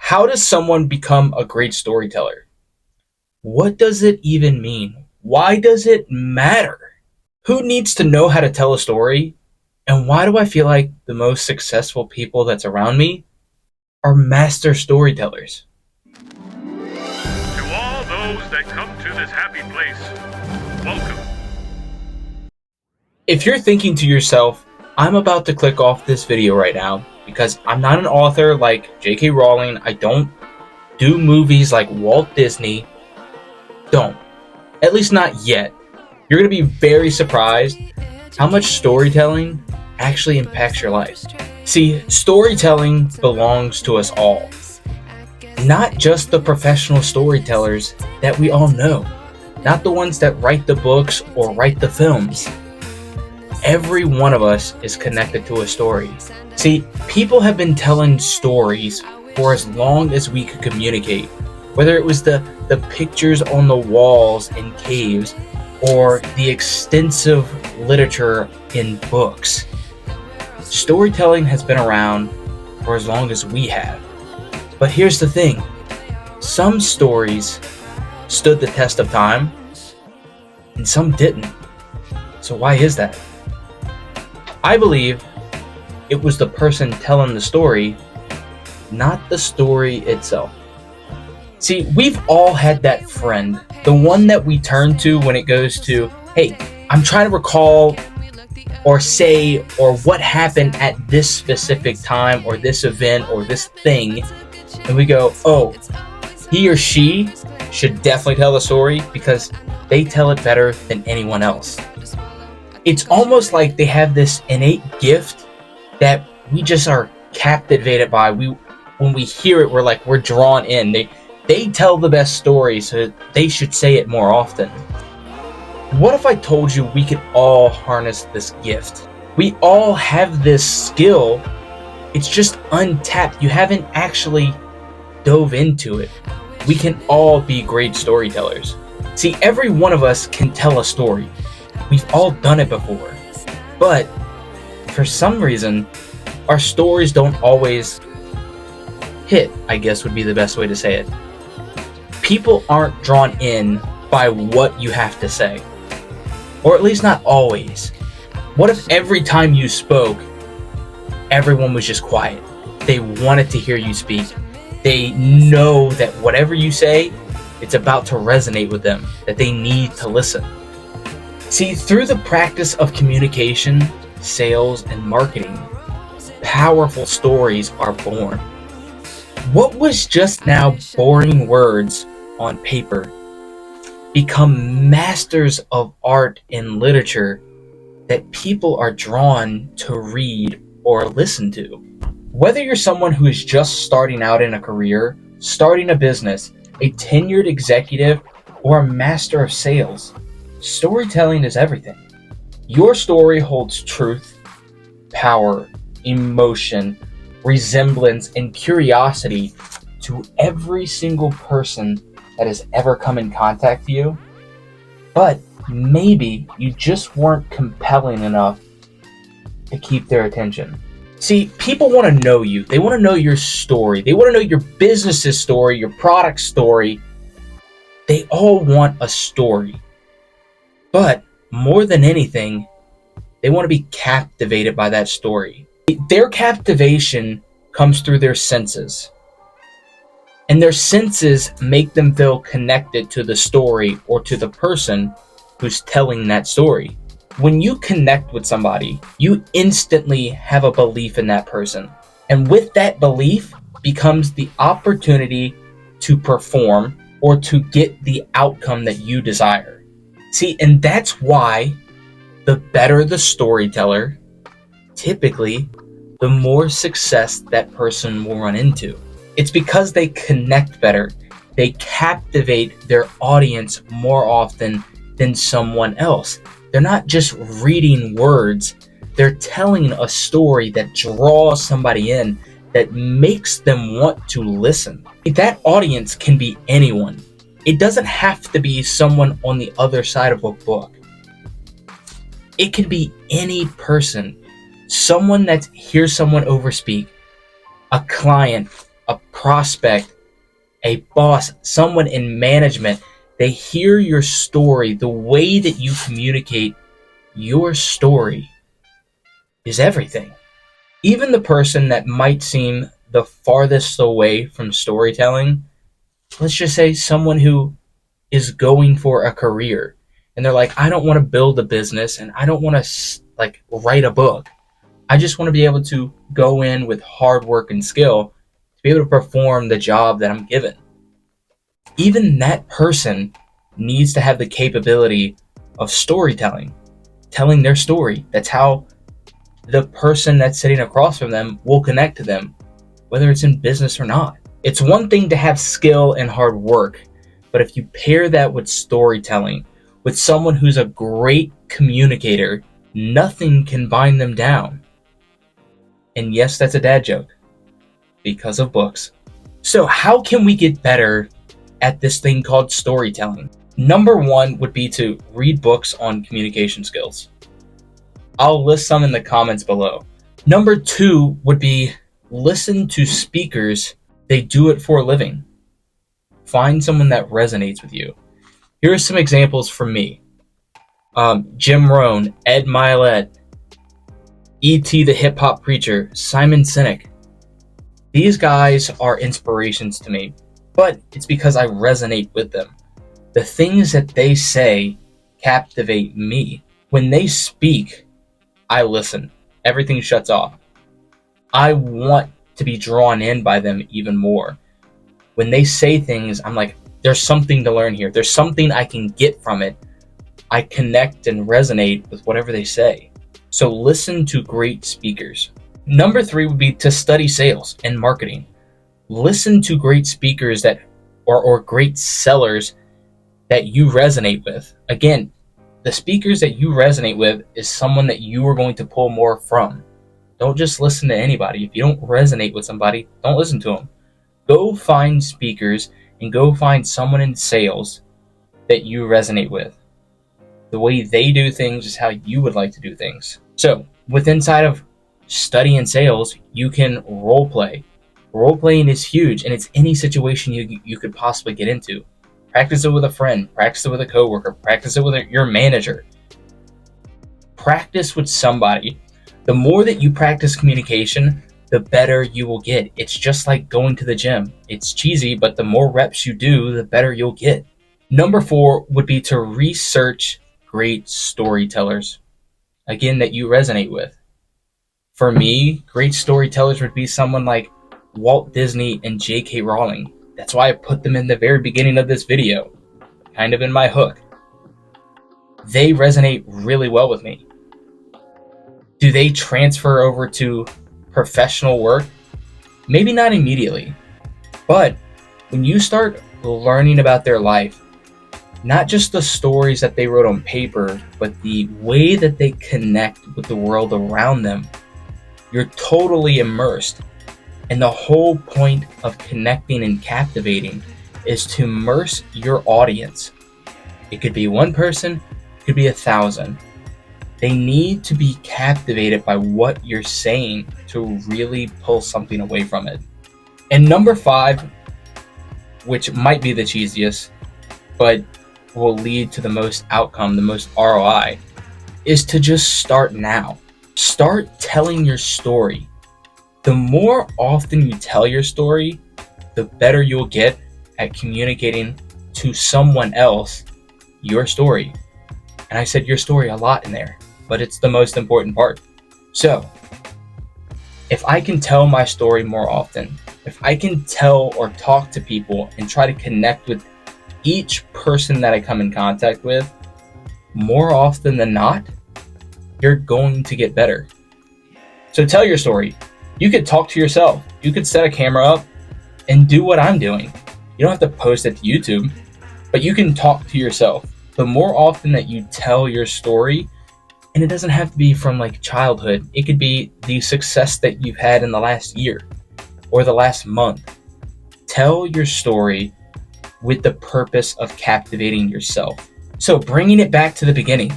How does someone become a great storyteller? What does it even mean? Why does it matter? Who needs to know how to tell a story? And why do I feel like the most successful people that's around me are master storytellers? To all those that come to this happy place, welcome. If you're thinking to yourself, I'm about to click off this video right now because I'm not an author like J.K. Rowling, I don't do movies like Walt Disney, don't. At least not yet. You're going to be very surprised how much storytelling actually impacts your life. See, storytelling belongs to us all, not just the professional storytellers that we all know, not the ones that write the books or write the films. Every one of us is connected to a story. See, people have been telling stories for as long as we could communicate, whether it was the pictures on the walls in caves or the extensive literature in books. Storytelling has been around for as long as we have. But here's the thing, some stories stood the test of time and some didn't. So why is that? I believe it was the person telling the story, not the story itself. See, we've all had that friend, the one that we turn to when it goes to, hey, I'm trying to recall or say or what happened at this specific time or this event or this thing. And we go, oh, he or she should definitely tell the story because they tell it better than anyone else. It's almost like they have this innate gift that we just are captivated by. When we hear it, we're drawn in. They tell the best stories, so they should say it more often. What if I told you we could all harness this gift? We all have this skill. It's just untapped. You haven't actually dove into it. We can all be great storytellers. See, every one of us can tell a story. We've all done it before. But for some reason, our stories don't always hit, I guess would be the best way to say it. People aren't drawn in by what you have to say. Or at least not always. What if every time you spoke, everyone was just quiet? They wanted to hear you speak. They know that whatever you say, it's about to resonate with them, that they need to listen. See, through the practice of communication, sales, and marketing, powerful stories are born. What was just now boring words on paper become masters of art and literature that people are drawn to read or listen to. Whether you're someone who is just starting out in a career, starting a business, a tenured executive, or a master of sales, storytelling is everything. Your story holds truth, power, emotion, resemblance, and curiosity to every single person that has ever come in contact with you. But maybe you just weren't compelling enough to keep their attention. See, people want to know you. They want to know your story. They want to know your business's story, your product story. They all want a story. But more than anything, they want to be captivated by that story. Their captivation comes through their senses. And their senses make them feel connected to the story or to the person who's telling that story. When you connect with somebody, you instantly have a belief in that person. And with that belief becomes the opportunity to perform or to get the outcome that you desire. See, and that's why the better the storyteller, typically, the more success that person will run into. It's because they connect better. They captivate their audience more often than someone else. They're not just reading words. They're telling a story that draws somebody in, that makes them want to listen. That audience can be anyone. It doesn't have to be someone on the other side of a book. It can be any person. Someone that hears someone overspeak, a client, a prospect, a boss, someone in management, they hear your story, the way that you communicate your story is everything. Even the person that might seem the farthest away from storytelling, let's just say someone who is going for a career and they're like, I don't want to build a business and I don't want to like write a book. I just want to be able to go in with hard work and skill to be able to perform the job that I'm given. Even that person needs to have the capability of storytelling, telling their story. That's how the person that's sitting across from them will connect to them, whether it's in business or not. It's one thing to have skill and hard work, but if you pair that with storytelling, with someone who's a great communicator, nothing can bind them down. And yes, that's a dad joke, because of books. So how can we get better at this thing called storytelling? Number one would be to read books on communication skills. I'll list some in the comments below. Number two would be listen to speakers. They do it for a living. Find someone that resonates with you. Here are some examples from me. Jim Rohn, Ed Milet, E.T. the Hip Hop Preacher, Simon Sinek. These guys are inspirations to me, but it's because I resonate with them. The things that they say captivate me. When they speak, I listen. Everything shuts off. I want to be drawn in by them even more. When they say things, I'm like, there's something to learn here. There's something I can get from it. I connect and resonate with whatever they say. So listen to great speakers. Number three would be to study sales and marketing. Listen to great speakers that or great sellers that you resonate with. Again, the speakers that you resonate with is someone that you are going to pull more from. Don't just listen to anybody. If you don't resonate with somebody, don't listen to them. Go find speakers and go find someone in sales that you resonate with. The way they do things is how you would like to do things. So, with inside of studying sales, you can role play. Role playing is huge, and it's any situation you could possibly get into. Practice it with a friend, practice it with a coworker, practice it with your manager. Practice with somebody. The more that you practice communication, the better you will get. It's just like going to the gym. It's cheesy, but the more reps you do, the better you'll get. Number four would be to research great storytellers, again, that you resonate with. For me, great storytellers would be someone like Walt Disney and J.K. Rowling. That's why I put them in the very beginning of this video, kind of in my hook. They resonate really well with me. Do they transfer over to professional work? Maybe not immediately, but when you start learning about their life, not just the stories that they wrote on paper, but the way that they connect with the world around them, you're totally immersed. And the whole point of connecting and captivating is to immerse your audience. It could be one person, it could be 1,000. They need to be captivated by what you're saying to really pull something away from it. And number five, which might be the cheesiest, but will lead to the most outcome, the most ROI, is to just start now. Start telling your story. The more often you tell your story, the better you'll get at communicating to someone else your story. And I said your story a lot in there, but it's the most important part. So, if I can tell my story more often, if I can tell or talk to people and try to connect with each person that I come in contact with, more often than not, you're going to get better. So tell your story. You could talk to yourself. You could set a camera up and do what I'm doing. You don't have to post it to YouTube, but you can talk to yourself. The more often that you tell your story, and it doesn't have to be from like childhood, it could be the success that you've had in the last year or the last month. Tell your story with the purpose of captivating yourself. So bringing it back to the beginning,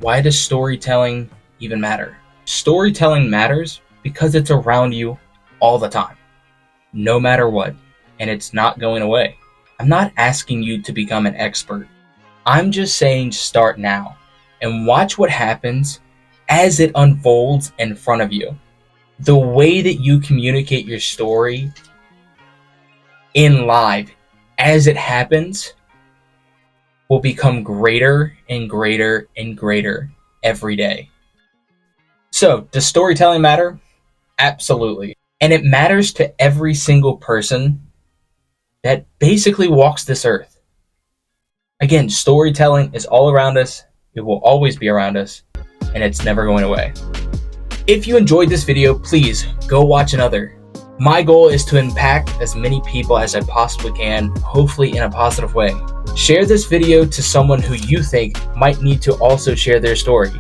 why does storytelling even matter? Storytelling matters because it's around you all the time. no matter what, and it's not going away. I'm not asking you to become an expert. I'm just saying start now and watch what happens as it unfolds in front of you. The way that you communicate your story in live as it happens will become greater and greater and greater every day. So, does storytelling matter? Absolutely. And it matters to every single person that basically walks this earth. Again, storytelling is all around us, it will always be around us, and it's never going away. If you enjoyed this video, please go watch another. My goal is to impact as many people as I possibly can, hopefully in a positive way. Share this video to someone who you think might need to also share their story.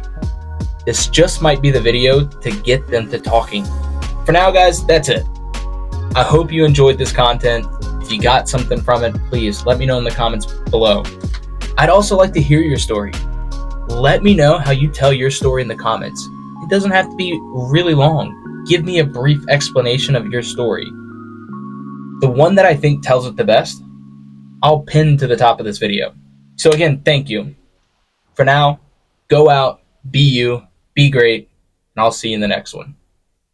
This just might be the video to get them to talking. For now, guys, that's it. I hope you enjoyed this content. If you got something from it, please let me know in the comments below. I'd also like to hear your story. Let me know how you tell your story in the comments. It doesn't have to be really long. Give me a brief explanation of your story. The one that I think tells it the best, I'll pin to the top of this video. So again, thank you. For now, go out, be you, be great, and I'll see you in the next one.